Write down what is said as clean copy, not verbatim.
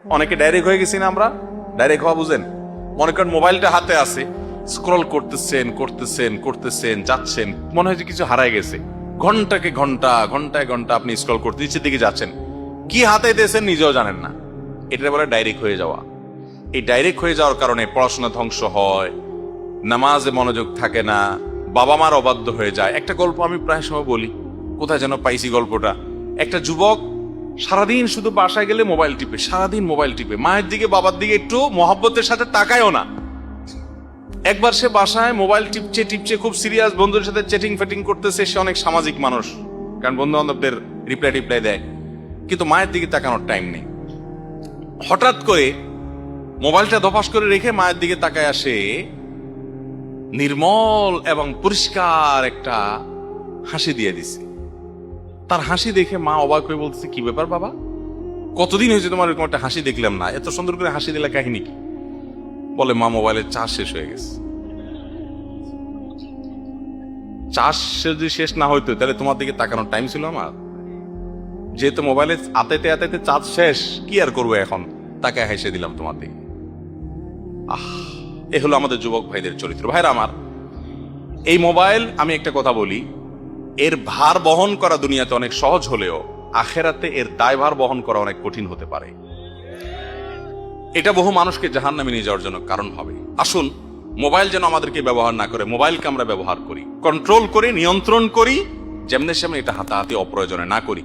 অনেকে ডাইরেক্ট হয়ে গেছি না আমরা? ডাইরেক্ট হওয়া বুঝেন? মনে করেন মোবাইলটা হাতে আছে, স্ক্রল করতেছেন করতেছেন করতেছেন, যাচ্ছেন, মনে হয় যে কিছু হারায় গেছে। ঘন্টাকে ঘন্টা, ঘন্টায় ঘন্টা আপনি স্ক্রল করতে নিচের দিকে যাচ্ছেন, কি হাতে দিয়েছেন নিজেও জানেন না। এটা বলে ডাইরেক্ট হয়ে যাওয়া। এই ডাইরেক্ট হয়ে যাওয়ার কারণে পড়াশোনা ধ্বংস হয়, নামাজে মনোযোগ থাকে না, বাবা মার অবাধ্য হয়ে যায়। একটা গল্প আমি প্রায় সময় বলি, কোথায় যেন পাইছি গল্পটা। একটা যুবক সারাদিন শুধু বাসায় গেলে মোবাইল টিপে, সারাদিন মোবাইল টিপে, মায়ের দিকে বাবার দিকে একটু মহব্বতের সাথে তাকায়ও না। একবার সে বাসায় মোবাইল টিপছে টিপছে, খুব সিরিয়াস, বন্ধুদের সাথে চ্যাটিং ফ্যাটিং করতেছে। সে অনেক সামাজিক মানুষ, কারণ বন্ধু বান্ধবদের রিপ্লাই টিপ্লাই দেয়, কিন্তু মায়ের দিকে তাকানোর টাইম নেই। হঠাৎ করে মোবাইলটা ধপাস করে রেখে মায়ের দিকে তাকায় আসে, নির্মল এবং পরিষ্কার একটা হাসি দিয়ে দিছে। তার হাসি দেখে মা অবাক হয়ে বলতেছে, কি ব্যাপার বাবা, কতদিন হয়েছে তোমার এরকম একটা হাসি দেখলাম না, এত সুন্দর করে হাসি দিলে কাহিনী কি? বলে, মা মোবাইলের চার্জ শেষ হয়ে গেছে। চার্জ যদি শেষ না হইতো তাহলে তোমার দিকে তাকানোর টাইম ছিল আমার? যেহেতু মোবাইলে আতাইতে আতাইতে চার্জ শেষ, কি আর করবো এখন, তাকে হেসে দিলাম তোমার দিকে। এ হলো আমাদের যুবক ভাইদের চরিত্র। ভাইরা আমার, এই মোবাইল, আমি একটা কথা বলি, এর ভার বহন করা দুনিয়াতে অনেক সহজ হলেও আখেরাতে এর দায়ভার বহন করা অনেক কঠিন হতে পারে। এটা বহু মানুষকে জাহান্নামে নিয়ে যাওয়ার জন্য কারণ হবে। আসুন, মোবাইল যেন আমাদেরকে ব্যবহার না করে, মোবাইলকে আমরা ব্যবহার করি, কন্ট্রোল করি, নিয়ন্ত্রণ করি, যেমনি সেমনি এটা হাতাহাতি অপ্রয়োজনে না করি।